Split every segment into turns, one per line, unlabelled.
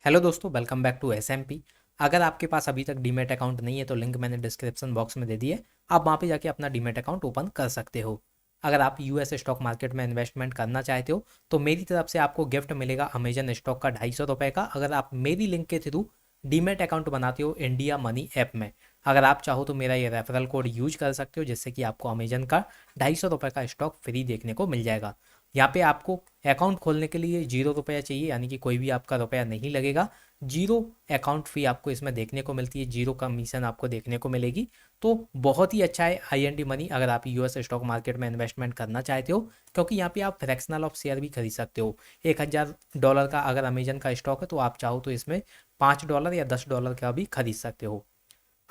Hello दोस्तों, welcome back to SMP. अगर आपके पास अभी तक डीमैट अकाउंट नहीं है तो लिंक मैंने डिस्क्रिप्शन बॉक्स में दे दी है। आप वहाँ पे जाके अपना डीमैट अकाउंट ओपन कर सकते हो। अगर आप यूएस स्टॉक मार्केट में इन्वेस्टमेंट करना चाहते हो तो मेरी तरफ से आपको गिफ्ट मिलेगा अमेजन स्टॉक का 250 रुपये का, अगर आप मेरी लिंक के थ्रू डीमैट अकाउंट बनाते हो इंडिया मनी ऐप में। अगर आप चाहो तो मेरा ये रेफरल कोड यूज कर सकते हो, जिससे कि आपको अमेजन का 250 रुपये का स्टॉक फ्री देखने को मिल जाएगा। यहाँ पे आपको अकाउंट खोलने के लिए 0 रुपया चाहिए, यानी कि कोई भी आपका रुपया नहीं लगेगा। जीरो अकाउंट फी आपको इसमें देखने को मिलती है, जीरो कमीशन आपको देखने को मिलेगी। तो बहुत ही अच्छा है आईएनडी मनी अगर आप यूएस स्टॉक मार्केट में इन्वेस्टमेंट करना चाहते हो, क्योंकि यहाँ पे आप फ्रैक्शनल ऑफ शेयर भी खरीद सकते हो। $1000 का अगर अमेजन का स्टॉक है तो आप चाहो तो इसमें $5 या $10 का भी खरीद सकते हो।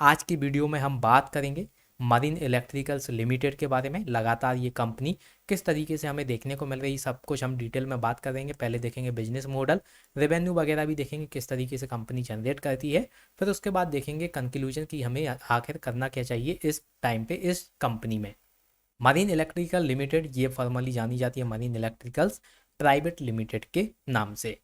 आज की वीडियो में हम बात करेंगे मरीन इलेक्ट्रिकल्स लिमिटेड के बारे में। लगातार ये कंपनी किस तरीके से हमें देखने को मिल रही है, सब कुछ हम डिटेल में बात करेंगे। पहले देखेंगे बिजनेस मॉडल, रेवेन्यू वगैरह भी देखेंगे किस तरीके से कंपनी जनरेट करती है। फिर उसके बाद देखेंगे कंक्लूजन कि हमें आखिर करना क्या चाहिए इस टाइम पे इस कंपनी में। मरीन इलेक्ट्रिकल लिमिटेड ये फॉर्मली जानी जाती है मरीन इलेक्ट्रिकल्स प्राइवेट लिमिटेड के नाम से।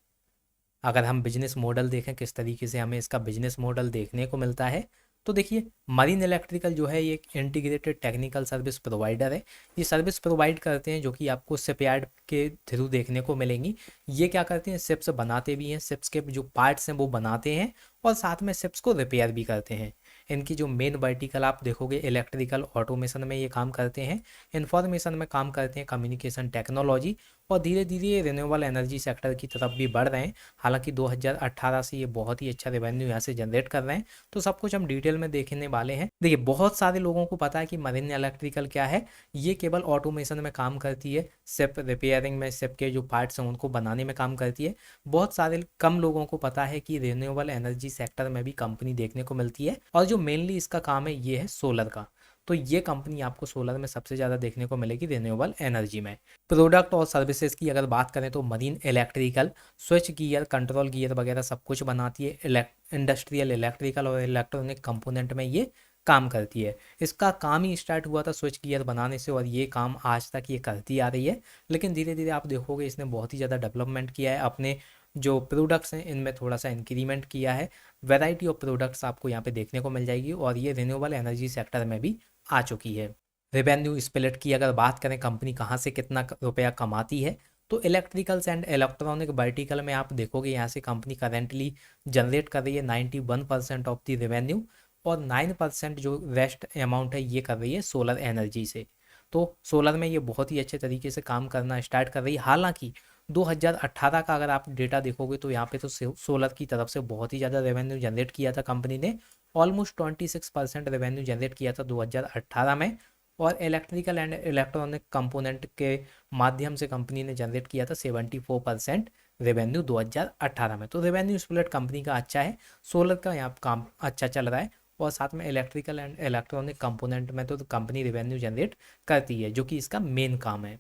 अगर हम बिजनेस मॉडल देखें किस तरीके से हमें इसका बिजनेस मॉडल देखने को मिलता है, तो देखिए मरीन इलेक्ट्रिकल जो है ये एक इंटीग्रेटेड टेक्निकल सर्विस प्रोवाइडर है। ये सर्विस प्रोवाइड करते हैं जो कि आपको शिपयार्ड के थ्रू देखने को मिलेंगी। ये क्या करते हैं, शिप्स बनाते भी हैं, शिप्स के जो पार्ट्स हैं वो बनाते हैं और साथ में शिप्स को रिपेयर भी करते हैं। इनकी जो मेन वर्टिकल आप देखोगे इलेक्ट्रिकल ऑटोमेशन में ये काम करते हैं, इंफॉर्मेशन में काम करते हैं, कम्युनिकेशन टेक्नोलॉजी, और धीरे धीरे ये रिन्यूएबल एनर्जी सेक्टर की तरफ भी बढ़ रहे हैं। हालांकि 2018 से ये बहुत ही अच्छा रेवेन्यू यहाँ से जनरेट कर रहे हैं। तो सब कुछ हम डिटेल में देखने वाले हैं। देखिए बहुत सारे लोगों को पता है कि मरीन इलेक्ट्रिकल क्या है। ये केवल ऑटोमेशन में काम करती है, सिर्फ रिपेयरिंग में सिर्फ के जो पार्ट्स हैं उनको बनाने में काम करती है। बहुत सारे कम लोगों को पता है कि रिन्यूएबल एनर्जी सेक्टर में भी कंपनी देखने को मिलती है, और जो मेनली इसका काम है ये है सोलर का। तो ये कंपनी आपको सोलर में सबसे ज़्यादा देखने को मिलेगी रिन्यूएबल एनर्जी में। प्रोडक्ट और सर्विसेज की अगर बात करें तो marine electrical switch gear, control gear वगैरह सब कुछ बनाती है। इंडस्ट्रियल इलेक्ट्रिकल और इलेक्ट्रॉनिक कंपोनेंट में ये काम करती है। इसका काम ही स्टार्ट हुआ था स्विच गियर बनाने से, और ये काम आज तक ये करती आ रही है। लेकिन धीरे धीरे आप देखोगे इसने बहुत ही ज़्यादा डेवलपमेंट किया है, अपने जो प्रोडक्ट्स हैं इनमें थोड़ा सा इंक्रीमेंट किया है। वैरायटी ऑफ प्रोडक्ट्स आपको यहाँ पे देखने को मिल जाएगी, और ये रिन्यूएबल एनर्जी सेक्टर में भी आ चुकी है। रेवेन्यू स्प्लिट की अगर बात करें कंपनी कहाँ से कितना रुपया कमाती है, तो इलेक्ट्रिकल्स एंड इलेक्ट्रॉनिक वर्टिकल में आप देखोगे यहाँ से कंपनी करेंटली जनरेट कर रही है 91% ऑफ द रेवेन्यू, और 9% जो वेस्ट अमाउंट है ये कर रही है सोलर एनर्जी से। तो सोलर में ये बहुत ही अच्छे तरीके से काम करना स्टार्ट कर रही है। हालांकि 2018 का अगर आप डेटा देखोगे तो यहाँ पे तो सोलर की तरफ से बहुत ही ज़्यादा रेवेन्यू जनरेट किया था कंपनी ने। ऑलमोस्ट 26% रेवेन्यू जनरेट किया था 2018 में, और इलेक्ट्रिकल एंड इलेक्ट्रॉनिक कंपोनेंट के माध्यम से कंपनी ने जनरेट किया था 74% रेवेन्यू 2018 में। तो रेवेन्यू स्प्लिट कंपनी का अच्छा है, सोलर का यहाँ काम अच्छा चल रहा है, और साथ में इलेक्ट्रिकल एंड इलेक्ट्रॉनिक कंपोनेंट में तो कंपनी रेवेन्यू जनरेट करती है, जो कि इसका मेन काम है।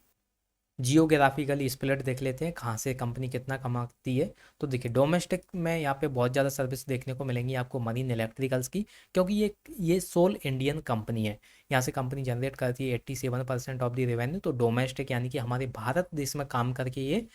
जियोग्राफिकली स्प्लिट देख लेते हैं कहाँ से कंपनी कितना कमाती है। तो देखिए डोमेस्टिक में यहाँ पे बहुत ज़्यादा सर्विस देखने को मिलेंगी आपको मरीन इलेक्ट्रिकल्स की, क्योंकि ये सोल इंडियन कंपनी है। यहाँ से कंपनी जनरेट करती है 87% ऑफ द रेवेन्यू। तो डोमेस्टिक यानी कि हमारे भारत देश में काम करके ये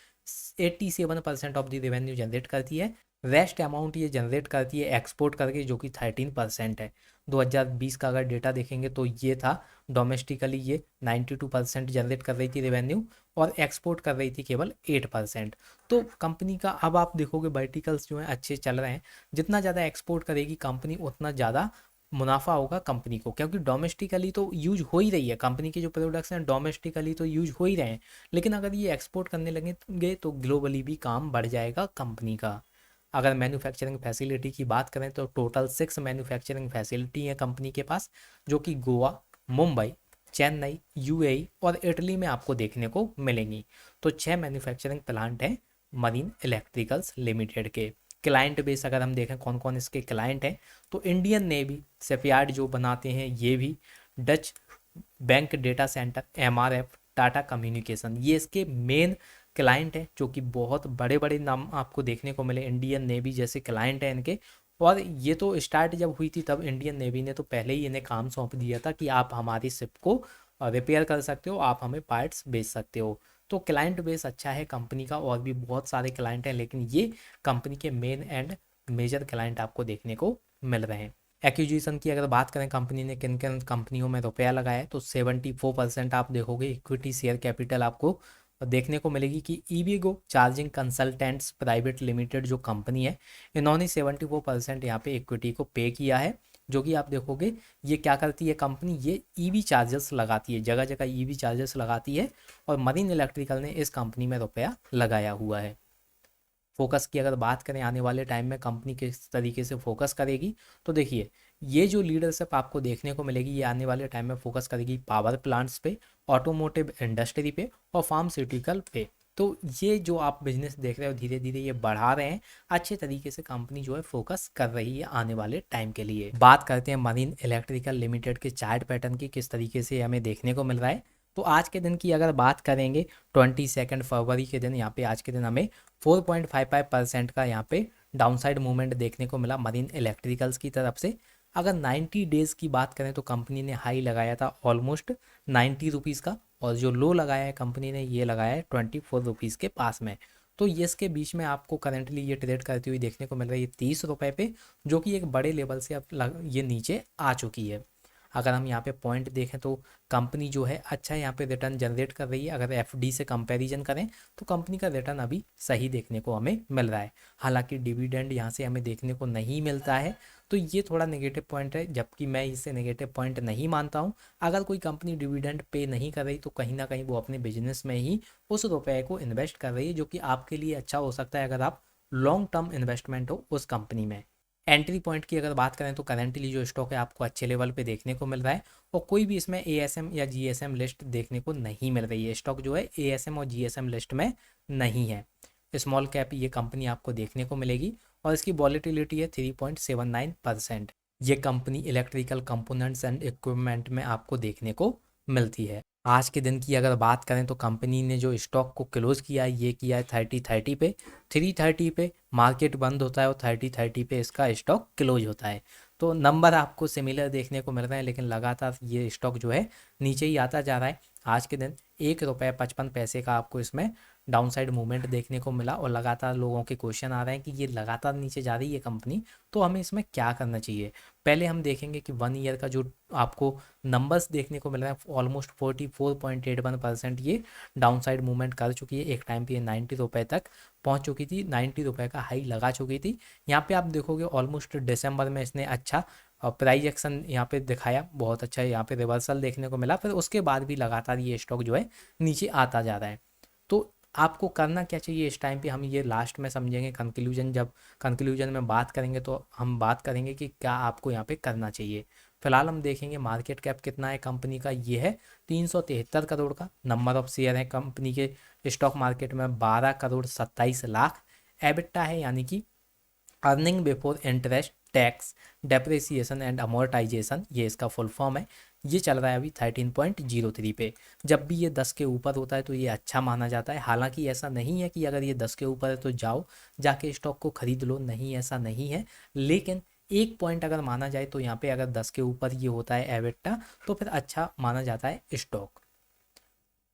87% ऑफ द रेवेन्यू जनरेट करती है। रेस्ट अमाउंट ये जनरेट करती है एक्सपोर्ट करके, जो कि 13% है। 2020 का अगर डेटा देखेंगे तो ये था डोमेस्टिकली ये 92% जनरेट कर रही थी रेवेन्यू, और एक्सपोर्ट कर रही थी केवल 8%। तो कंपनी का अब आप देखोगे वर्टिकल्स जो हैं अच्छे चल रहे हैं। जितना ज़्यादा एक्सपोर्ट करेगी कंपनी उतना ज़्यादा मुनाफा होगा कंपनी को, क्योंकि डोमेस्टिकली तो यूज हो ही रही है कंपनी के जो प्रोडक्ट्स हैं, डोमेस्टिकली तो यूज हो ही रहे हैं। लेकिन अगर ये एक्सपोर्ट करने लगेंगे तो ग्लोबली भी काम बढ़ जाएगा कंपनी का। अगर मैन्युफैक्चरिंग फैसिलिटी की बात करें तो टोटल 6 मैन्युफैक्चरिंग फैसिलिटी है कंपनी के पास, जो कि गोवा, मुंबई, चेन्नई, यूएई और इटली में आपको देखने को मिलेंगी। तो 6 मैन्युफैक्चरिंग प्लांट हैं मरीन इलेक्ट्रिकल्स लिमिटेड के। क्लाइंट बेस अगर हम देखें कौन कौन इसके क्लाइंट हैं, तो इंडियन नेवी शिपयार्ड जो बनाते हैं ये भी, Dutch bank data centre, MRF, Tata communication, ये इसके मेन क्लाइंट हैं, जो कि बहुत बड़े बड़े नाम आपको देखने को मिले। इंडियन नेवी जैसे क्लाइंट हैं इनके। और ये तो स्टार्ट जब हुई थी तब इंडियन नेवी ने तो पहले ही इन्हें काम सौंप दिया था कि आप हमारी शिप को रिपेयर कर सकते हो, आप हमें पार्ट्स बेच सकते हो। तो क्लाइंट बेस अच्छा है कंपनी का, और भी बहुत सारे क्लाइंट हैं, लेकिन ये कंपनी के मेन एंड मेजर क्लाइंट आपको देखने को मिल रहे हैं। एक्विजिशन की अगर बात करें कंपनी ने किन किन कंपनियों में रुपया लगाया है, तो 74% आप देखोगे इक्विटी शेयर कैपिटल आपको देखने को मिलेगी कि ईवीगो चार्जिंग कंसल्टेंट्स प्राइवेट लिमिटेड जो कंपनी है, इन्होंने 74% यहाँ पे इक्विटी को पे किया है। जो कि आप देखोगे ये क्या करती है कंपनी, ये ईवी चार्जर्स लगाती है, जगह जगह ईवी चार्जर्स लगाती है, और मरीन इलेक्ट्रिकल ने इस कंपनी में रुपया लगाया हुआ है। फोकस की अगर बात करें आने वाले टाइम में कंपनी किस तरीके से फोकस करेगी, तो देखिए ये जो लीडरशिप आपको देखने को मिलेगी, ये आने वाले टाइम में फोकस करेगी पावर प्लांट्स पे, ऑटोमोटिव इंडस्ट्री पे और फार्मास्यूटिकल पे। तो ये जो आप बिजनेस देख रहे हो धीरे धीरे ये बढ़ा रहे हैं, अच्छे तरीके से कंपनी जो है फोकस कर रही है आने वाले टाइम के लिए। बात करते हैं मरीन इलेक्ट्रिकल लिमिटेड के चार्ट पैटर्न की, किस तरीके से हमें देखने को मिल रहा है। तो आज के दिन की अगर बात करेंगे 22 फरवरी के दिन, यहाँ पे आज के दिन हमें 4.55% का यहाँ पे डाउनसाइड मूवमेंट देखने को मिला मरीन इलेक्ट्रिकल्स की तरफ से। अगर 90 डेज़ की बात करें तो कंपनी ने हाई लगाया था ऑलमोस्ट 90 रुपीज़ का, और जो लो लगाया है कंपनी ने ये लगाया है 24 रुपीज़ के पास में। तो ये इसके बीच में आपको करंटली ये ट्रेड करती हुई देखने को मिल रही है 30 रुपये पे, जो कि एक बड़े लेवल से अब ये नीचे आ चुकी है। अगर हम यहाँ पे पॉइंट देखें तो कंपनी जो है अच्छा यहाँ पे रिटर्न जनरेट कर रही है। अगर एफडी से कंपैरिजन करें तो कंपनी का रिटर्न अभी सही देखने को हमें मिल रहा है। हालांकि डिविडेंड यहाँ से हमें देखने को नहीं मिलता है, तो ये थोड़ा नेगेटिव पॉइंट है, जबकि मैं इसे नेगेटिव पॉइंट नहीं मानता हूँ। अगर कोई कंपनी डिविडेंड पे नहीं कर रही तो कहीं ना कहीं वो अपने बिजनेस में ही उस रुपये को इन्वेस्ट कर रही है, जो कि आपके लिए अच्छा हो सकता है अगर आप लॉन्ग टर्म इन्वेस्टमेंट हो उस कंपनी में। एंट्री पॉइंट की अगर बात करें तो करंटली जो स्टॉक है आपको अच्छे लेवल पे देखने को मिल रहा है, और कोई भी इसमें एएसएम या जीएसएम लिस्ट देखने को नहीं मिल रही है। स्टॉक जो है एएसएम और जीएसएम लिस्ट में नहीं है। स्मॉल कैप ये कंपनी आपको देखने को मिलेगी, और इसकी वॉलेटिलिटी है 3.79%। ये company electrical components and equipment में आपको देखने को मिलती है। आज के दिन की अगर बात करें तो कंपनी ने जो स्टॉक को क्लोज किया है ये किया है 30:30 पे। 3:30 पे मार्केट बंद होता है और 30:30 पे इसका स्टॉक क्लोज होता है। तो नंबर आपको सिमिलर देखने को मिल रहे हैं, लेकिन लगातार ये स्टॉक जो है नीचे ही आता जा रहा है। आज के दिन 1 रुपये 55 पैसे का आपको इसमें डाउनसाइड मूवमेंट देखने को मिला, और लगातार लोगों के क्वेश्चन आ रहे हैं कि ये लगातार नीचे जा रही है कंपनी, तो हमें इसमें क्या करना चाहिए। पहले हम देखेंगे कि 1 ईयर का जो आपको नंबर्स देखने को मिल रहा है ऑलमोस्ट 44.81% ये डाउनसाइड मूवमेंट कर चुकी है। एक टाइम पे ये 90 रुपये तक पहुंच चुकी थी, 90 रुपये का हाई लगा चुकी थी। यहाँ पे आप देखोगे ऑलमोस्ट दिसंबर में इसने अच्छा प्राइस एक्शन यहाँ पे दिखाया, बहुत अच्छा यहाँ पे रिवर्सल देखने को मिला, फिर उसके बाद भी लगातार ये स्टॉक जो है नीचे आता जा रहा है। तो आपको करना क्या चाहिए इस टाइम पे, हम ये लास्ट में समझेंगे। कंक्लूजन जब कंक्लूजन में बात करेंगे तो हम बात करेंगे कि क्या आपको यहाँ पे करना चाहिए। फिलहाल हम देखेंगे मार्केट कैप कितना है कंपनी का, ये है 373 करोड़ का। नंबर ऑफ शेयर है कंपनी के स्टॉक मार्केट में 12 करोड़ 27 लाख। एबिटा है यानी कि earning before interest tax depreciation and amortisation, ये इसका फुल फॉर्म है। ये चल रहा है अभी 13.03 पे। जब भी ये 10 के ऊपर होता है तो ये अच्छा माना जाता है। हालांकि ऐसा नहीं है कि अगर ये 10 के ऊपर है तो जाओ जाके स्टॉक को खरीद लो, नहीं ऐसा नहीं है। लेकिन एक पॉइंट अगर माना जाए तो यहाँ पे अगर 10 के ऊपर ये होता है एबिटा, तो फिर अच्छा माना जाता है स्टॉक।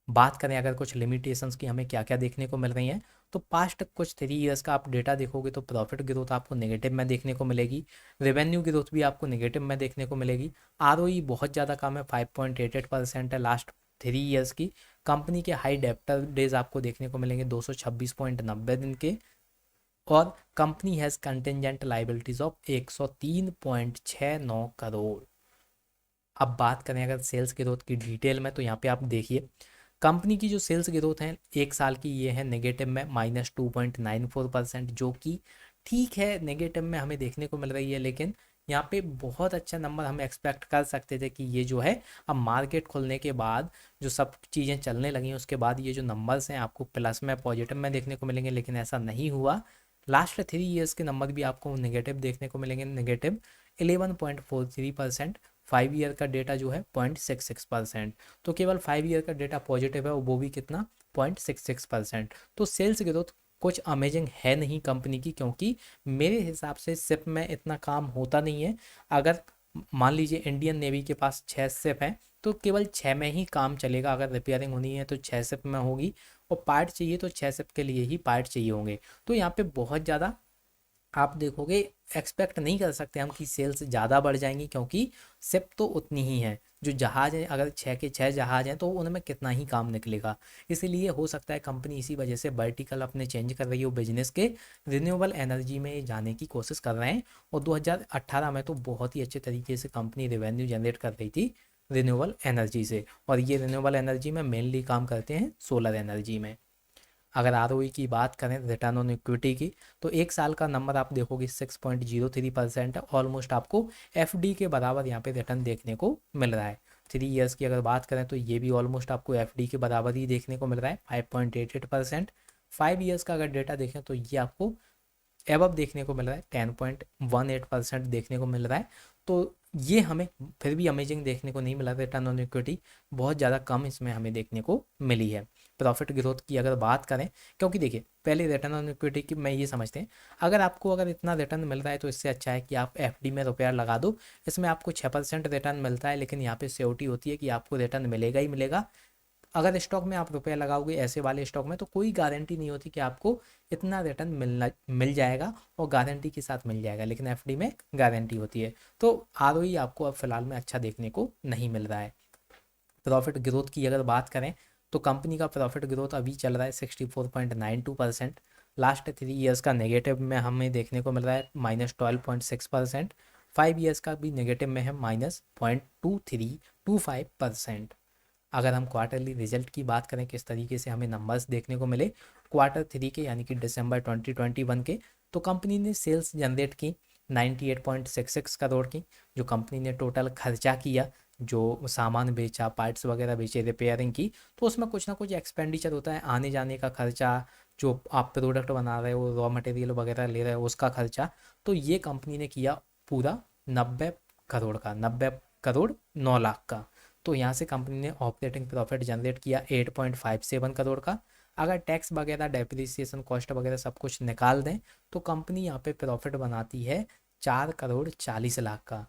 बात करें अगर कुछ लिमिटेशंस की हमें क्या क्या देखने को मिल रही हैं, तो पास्ट कुछ 3 ईयर्स का आप डेटा देखोगे तो प्रॉफिट ग्रोथ आपको नेगेटिव में देखने को मिलेगी, रेवेन्यू ग्रोथ भी आपको नेगेटिव में देखने को मिलेगी। आरओई बहुत ज़्यादा कम है, 5.88% है लास्ट 3 ईयर्स की। कंपनी के हाई डेप्टर डेज आपको देखने को मिलेंगे 226.90 दिन के, और company has contingent liabilities of 103.69 crore. अब बात करें अगर सेल्स ग्रोथ की डिटेल में, तो यहाँ पे आप देखिए कंपनी की जो सेल्स ग्रोथ है एक साल की ये है नेगेटिव में -2.94%, जो कि ठीक है नेगेटिव में हमें देखने को मिल रही है। लेकिन यहाँ पे बहुत अच्छा नंबर हम एक्सपेक्ट कर सकते थे कि ये जो है अब मार्केट खुलने के बाद जो सब चीज़ें चलने लगी उसके बाद ये जो नंबर्स हैं आपको प्लस में पॉजिटिव में देखने को मिलेंगे, लेकिन ऐसा नहीं हुआ। लास्ट 3 ईयर्स के नंबर भी आपको नेगेटिव देखने को मिलेंगे, नेगेटिव 11.43%। 5 ईयर का डेटा जो है 0.66%। तो केवल 5 ईयर का डेटा पॉजिटिव है, और वो भी कितना 0.66%। तो सेल्स ग्रोथ कुछ अमेजिंग है नहीं कंपनी की, क्योंकि मेरे हिसाब से शिप में इतना काम होता नहीं है। अगर मान लीजिए इंडियन नेवी के पास 6 शिप हैं तो केवल 6 में ही काम चलेगा। अगर रिपेयरिंग होनी है तो 6 शिप में होगी, और पार्ट चाहिए तो 6 शिफ्ट के लिए ही पार्ट चाहिए होंगे। तो यहाँ पे बहुत ज़्यादा आप देखोगे एक्सपेक्ट नहीं कर सकते हम कि सेल्स ज़्यादा बढ़ जाएंगी, क्योंकि शिप तो उतनी ही है। जो जहाज़ हैं, अगर 6 के 6 जहाज़ हैं तो उनमें कितना ही काम निकलेगा। इसीलिए हो सकता है कंपनी इसी वजह से वर्टिकल अपने चेंज कर रही हो बिजनेस के, रिन्यूएबल एनर्जी में जाने की कोशिश कर रहे हैं। और 2018 में तो बहुत ही अच्छे तरीके से कंपनी रेवेन्यू जनरेट कर रही थी रिन्यूएबल एनर्जी से, और ये रिन्यूएबल एनर्जी में मेनली काम करते हैं सोलर एनर्जी में। अगर आरओई की बात करें, रिटर्न ऑन इक्विटी की, तो एक साल का नंबर आप देखोगे 6.03% है। ऑलमोस्ट आपको एफडी के बराबर यहाँ पे रिटर्न देखने को मिल रहा है। 3 इयर्स की अगर बात करें तो ये भी ऑलमोस्ट आपको एफडी के बराबर ही देखने को मिल रहा है, 5.88%। 5 इयर्स का अगर डेटा देखें तो ये आपको एबव देखने को मिल रहा है, 10.18% देखने को मिल रहा है। तो ये हमें फिर भी अमेजिंग देखने को नहीं मिला। रिटर्न ऑन इक्विटी बहुत ज़्यादा कम इसमें हमें देखने को मिली है। प्रॉफिट ग्रोथ की अगर बात करें, क्योंकि देखिए पहले रिटर्न ऑन इक्विटी की मैं ये समझते हैं, अगर इतना रिटर्न मिल रहा है तो इससे अच्छा है कि आप एफडी में रुपया लगा दो। इसमें आपको 6% रिटर्न मिलता है, लेकिन यहाँ पे सिक्योरिटी होती है कि आपको रिटर्न मिलेगा ही मिलेगा। अगर स्टॉक में आप रुपया लगाओगे ऐसे वाले स्टॉक में, तो कोई गारंटी नहीं होती कि आपको इतना रिटर्न मिल जाएगा, और गारंटी के साथ मिल जाएगा। लेकिन एफडी में गारंटी होती है। तो आरओई आपको अब फिलहाल में अच्छा देखने को नहीं मिल रहा है। प्रॉफिट ग्रोथ की अगर बात करें तो कंपनी का प्रॉफिट ग्रोथ अभी चल रहा है 64.92%। लास्ट 3 इयर्स का नेगेटिव में हमें देखने को मिल रहा है -12.6%। 5 इयर्स का भी नेगेटिव में है -0.2325%। अगर हम क्वार्टरली रिजल्ट की बात करें, किस तरीके से हमें नंबर्स देखने को मिले Q3 के, यानी कि दिसंबर 2021 के, तो कंपनी ने सेल्स जनरेट की 98.66 करोड़ की। जो कंपनी ने टोटल खर्चा किया, जो सामान बेचा, पार्ट्स वगैरह बेचे, रिपेयरिंग की, तो उसमें कुछ ना कुछ एक्सपेंडिचर होता है, आने जाने का खर्चा, जो आप प्रोडक्ट बना रहे हो, रॉ मटेरियल वगैरह ले रहे हो, उसका खर्चा। तो ये कंपनी ने किया पूरा 90 करोड़ का, 90 करोड़ 9 लाख का। तो यहाँ से कंपनी ने ऑपरेटिंग प्रॉफिट जनरेट किया 8.57 करोड़ का। अगर टैक्स वगैरह, डेप्रिसिएशन कॉस्ट वगैरह सब कुछ निकाल दें तो कंपनी यहाँ पे प्रॉफिट बनाती है 4 करोड़ 40 लाख का।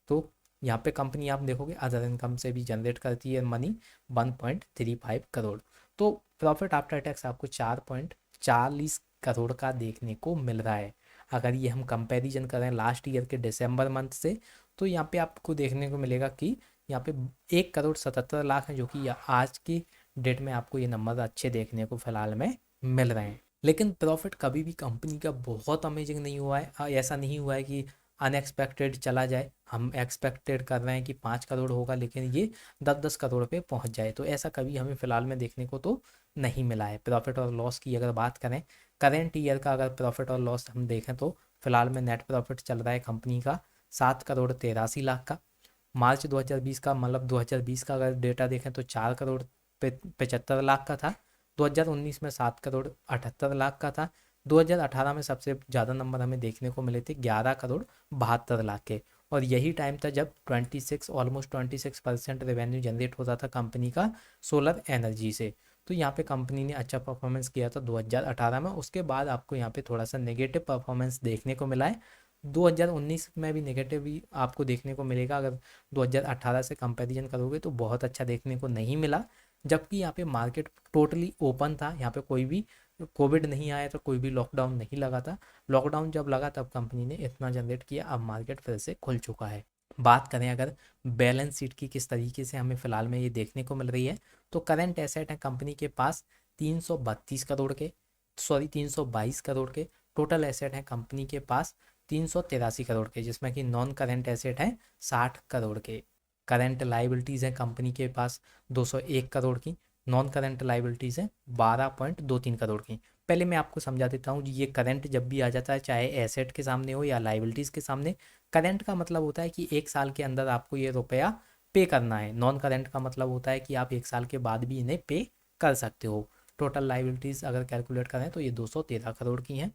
तो यहाँ पे कंपनी आप देखोगे अदर इनकम से भी जनरेट करती है मनी 1.35 करोड़। तो प्रॉफिट आफ्टर टैक्स आपको 4.40 करोड़ का देखने को मिल रहा है। अगर ये हम कंपैरिजन करें लास्ट ईयर के दिसंबर मंथ से, तो यहाँ पे आपको देखने को मिलेगा कि यहाँ पे 1 करोड़ 77 लाख है, जो कि आज की डेट में आपको ये नंबर अच्छे देखने को फिलहाल में मिल रहे हैं। लेकिन प्रॉफिट कभी भी कंपनी का बहुत अमेजिंग नहीं हुआ है। ऐसा नहीं हुआ है कि अनएक्सपेक्टेड चला जाए। हम एक्सपेक्टेड कर रहे हैं कि 5 करोड़ होगा, लेकिन ये 10-10 करोड़ पे पहुंच जाए, तो ऐसा कभी हमें फिलहाल में देखने को तो नहीं मिला है। प्रॉफिट और लॉस की अगर बात करें, करेंट ईयर का अगर प्रॉफिट और लॉस हम देखें तो फिलहाल में नेट प्रॉफिट चल रहा है कंपनी का 7 करोड़ 83 लाख का। मार्च 2020 का, मतलब 2020 का अगर डेटा देखें तो 4 करोड़ 75 लाख का था। 2019 में 7 करोड़ 78 लाख का था। 2018 में सबसे ज़्यादा नंबर हमें देखने को मिले थे 11 करोड़ 72 लाख के। और यही टाइम था जब 26% रेवेन्यू जनरेट होता था कंपनी का सोलर एनर्जी से। तो यहाँ पे कंपनी ने अच्छा परफॉर्मेंस किया था 2018 में। उसके बाद आपको यहाँ पे थोड़ा सा नेगेटिव परफॉर्मेंस देखने को मिला है। 2019 में भी नेगेटिव ही आपको देखने को मिलेगा। अगर 2018 से कंपैरिजन करोगे तो बहुत अच्छा देखने को नहीं मिला। जबकि यहाँ पे मार्केट टोटली ओपन था, यहाँ पे कोई भी कोविड नहीं आया, तो कोई भी लॉकडाउन नहीं लगा था। लॉकडाउन जब लगा तब कंपनी ने इतना जनरेट किया, अब मार्केट फिर से खुल चुका है। बात करें अगर बैलेंस शीट की, किस तरीके से हमें फिलहाल में ये देखने को मिल रही है, तो करंट एसेट है कंपनी के पास 332 करोड़ के, 322 करोड़ के। टोटल एसेट है कंपनी के पास 383 करोड़ के, जिसमें कि नॉन करेंट एसेट है 60 करोड़ के। करंट लाइबिलिटीज़ है कंपनी के पास 201 करोड़ की। नॉन करंट लाइबिलिटीज़ है 12.23 करोड़ की। पहले मैं आपको समझा देता हूँ, ये करंट जब भी आ जाता है, चाहे एसेट के सामने हो या लाइबिलिटीज़ के सामने, करंट का मतलब होता है कि 1 साल के अंदर आपको ये रुपया पे करना है। नॉन करंट का मतलब होता है कि आप 1 साल के बाद भी इन्हें पे कर सकते हो। टोटल लाइबिलिटीज़ अगर कैलकुलेट करें तो ये 213 करोड़ की हैं।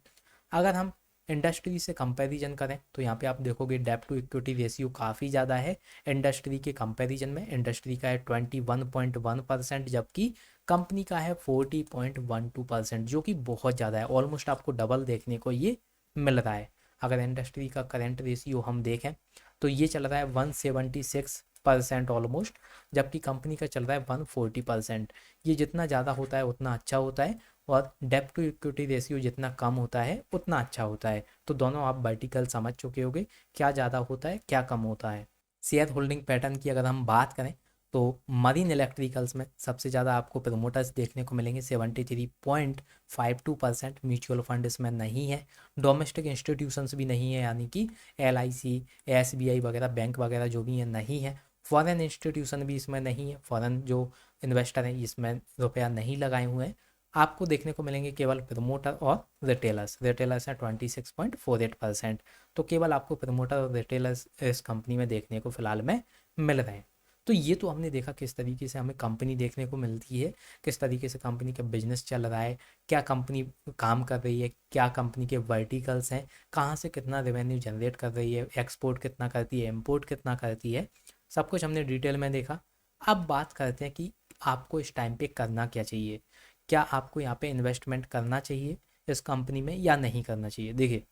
अगर हम इंडस्ट्री से कंपैरिजन करें तो यहाँ पे आप देखोगे डेब्ट टू इक्विटी रेशियो काफ़ी ज़्यादा है इंडस्ट्री के कंपैरिजन में। इंडस्ट्री का है 21.1%, जबकि कंपनी का है 40.12%, जो कि बहुत ज़्यादा है। ऑलमोस्ट आपको डबल देखने को ये मिल रहा है। अगर इंडस्ट्री का करेंट रेशियो हम देखें तो ये चल रहा है 176 140% ऑलमोस्ट, जबकि कंपनी का चल रहा है 140%। ये जितना ज़्यादा होता है उतना अच्छा होता है, और डेब्ट टू इक्विटी रेशियो जितना कम होता है उतना अच्छा होता है। तो दोनों आप वर्टिकल समझ चुके होंगे, क्या ज़्यादा होता है क्या कम होता है। शेयर होल्डिंग पैटर्न की अगर हम बात करें तो मरीन इलेक्ट्रिकल्स में सबसे ज़्यादा आपको प्रमोटर्स देखने को मिलेंगे 73.52%। म्यूचुअल फंड इसमें नहीं है, डोमेस्टिक इंस्टीट्यूशंस भी नहीं है, यानी कि LIC, SBI वगैरह बैंक वगैरह जो भी है नहीं है। फॉरेन इंस्टीट्यूशन भी इसमें नहीं है, फॉरेन जो इन्वेस्टर हैं इसमें रुपया नहीं लगाए हुए हैं। आपको देखने को मिलेंगे केवल प्रमोटर और रिटेलर्स। रिटेलर्स हैं 26.48%। तो केवल आपको प्रमोटर और रिटेलर्स इस कंपनी में देखने को फिलहाल में मिल रहे हैं। तो ये तो हमने देखा किस तरीके से हमें कंपनी देखने को मिलती है, किस तरीके से कंपनी का बिजनेस चल रहा है, क्या कंपनी काम कर रही है, क्या कंपनी के वर्टिकल्स हैं, कहाँ से कितना रेवेन्यू जनरेट कर रही है, एक्सपोर्ट कितना करती है, इम्पोर्ट कितना करती है, सब कुछ हमने डिटेल में देखा। अब बात करते हैं कि आपको इस टाइम पे करना क्या चाहिए। क्या आपको यहाँ पे इन्वेस्टमेंट करना चाहिए इस कंपनी में या नहीं करना चाहिए। देखिए,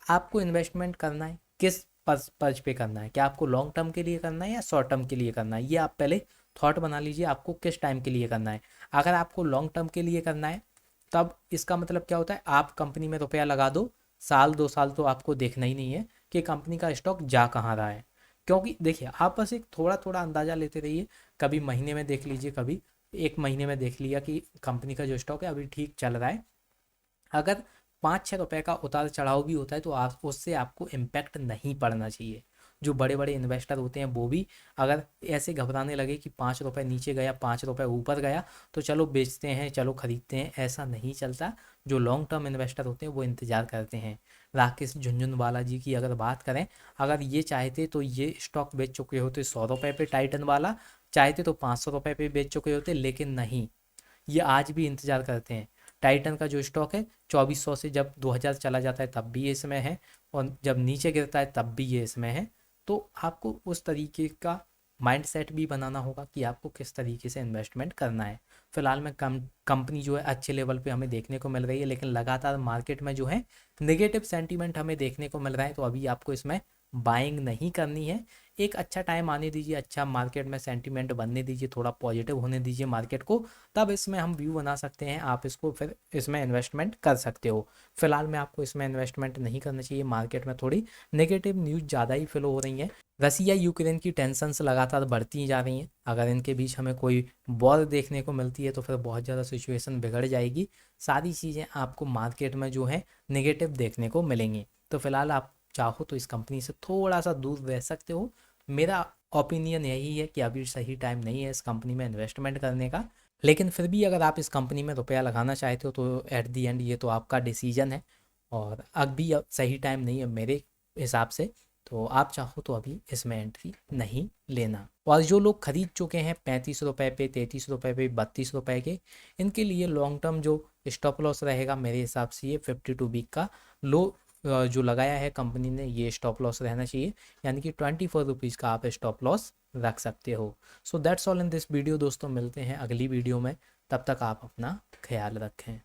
आपको इन्वेस्टमेंट करना है किस पर्पज पे करना है, क्या आपको लॉन्ग टर्म के लिए करना है या शॉर्ट टर्म के लिए करना है, ये आप पहले थॉट बना लीजिए आपको किस टाइम के लिए करना है। अगर आपको लॉन्ग टर्म के लिए करना है तब इसका मतलब क्या होता है, आप कंपनी में रुपया लगा दो, साल 2 साल तो आपको देखना ही नहीं है कि कंपनी का स्टॉक जा कहाँ रहा है। क्योंकि देखिए, आप बस एक थोड़ा थोड़ा अंदाज़ा लेते रहिए, कभी महीने में देख लीजिए, कभी 1 महीने में देख लिया कि कंपनी का जो स्टॉक है अभी ठीक चल रहा है। अगर 5-6 रुपए का उतार चढ़ाव भी होता है तो आप उससे आपको इम्पैक्ट नहीं पड़ना चाहिए। जो बड़े बड़े इन्वेस्टर होते हैं वो भी अगर ऐसे घबराने लगे कि 5 रुपए नीचे गया 5 रुपए ऊपर गया तो चलो बेचते हैं चलो खरीदते हैं, ऐसा नहीं चलता। जो लॉन्ग टर्म इन्वेस्टर होते हैं वो इंतज़ार करते हैं। राकेश झुनझुनवाला जी की अगर बात करें, अगर ये चाहते तो ये स्टॉक बेच चुके होते 100 रुपये पे, टाइटन वाला चाहते तो 500 रुपये पे बेच चुके होते, लेकिन नहीं, ये आज भी इंतज़ार करते हैं। टाइटन का जो स्टॉक है 2400 से जब 2000 चला जाता है तब भी ये इसमें है, और जब नीचे गिरता है तब भी ये इसमें है। तो आपको उस तरीके का माइंडसेट भी बनाना होगा कि आपको किस तरीके से इन्वेस्टमेंट करना है। फिलहाल में कंपनी जो है अच्छे लेवल पे हमें देखने को मिल रही है, लेकिन लगातार मार्केट में जो है नेगेटिव सेंटीमेंट हमें देखने को मिल रहा है, तो अभी आपको इसमें बाइंग नहीं करनी है। एक अच्छा टाइम आने दीजिए, अच्छा मार्केट में सेंटीमेंट बनने दीजिए, थोड़ा पॉजिटिव होने दीजिए मार्केट को, तब इसमें हम व्यू बना सकते हैं, आप इसको फिर इसमें इन्वेस्टमेंट कर सकते हो। फिलहाल में आपको इसमें इन्वेस्टमेंट नहीं करना चाहिए, मार्केट में थोड़ी नेगेटिव न्यूज़ ज़्यादा ही फ्लो हो रही हैं। रसिया यूक्रेन की टेंशन्स लगातार बढ़ती जा रही हैं, अगर इनके बीच हमें कोई वॉर देखने को मिलती है तो फिर बहुत ज़्यादा सिचुएशन बिगड़ जाएगी, सारी चीज़ें आपको मार्केट में जो है नेगेटिव देखने को मिलेंगी। तो फिलहाल आप चाहो तो इस कंपनी से थोड़ा सा दूर रह सकते हो। मेरा ओपिनियन यही है कि अभी सही टाइम नहीं है इस कंपनी में इन्वेस्टमेंट करने का, लेकिन फिर भी अगर आप इस कंपनी में रुपया लगाना चाहते हो तो एट दी एंड ये तो आपका डिसीजन है, और अभी अब सही टाइम नहीं है मेरे हिसाब से, तो आप चाहो तो अभी इसमें एंट्री नहीं लेना। और जो लोग खरीद चुके हैं 35 रुपये पे, 33 रुपये पे, 32 रुपये के, इनके लिए लॉन्ग टर्म जो स्टॉप लॉस रहेगा मेरे हिसाब से ये 52 वीक का लो जो लगाया है कंपनी ने, ये स्टॉप लॉस रहना चाहिए, यानी कि 24 रुपीज़ का आप स्टॉप लॉस रख सकते हो। So that's all in this video दोस्तों, मिलते हैं अगली वीडियो में, तब तक आप अपना ख्याल रखें।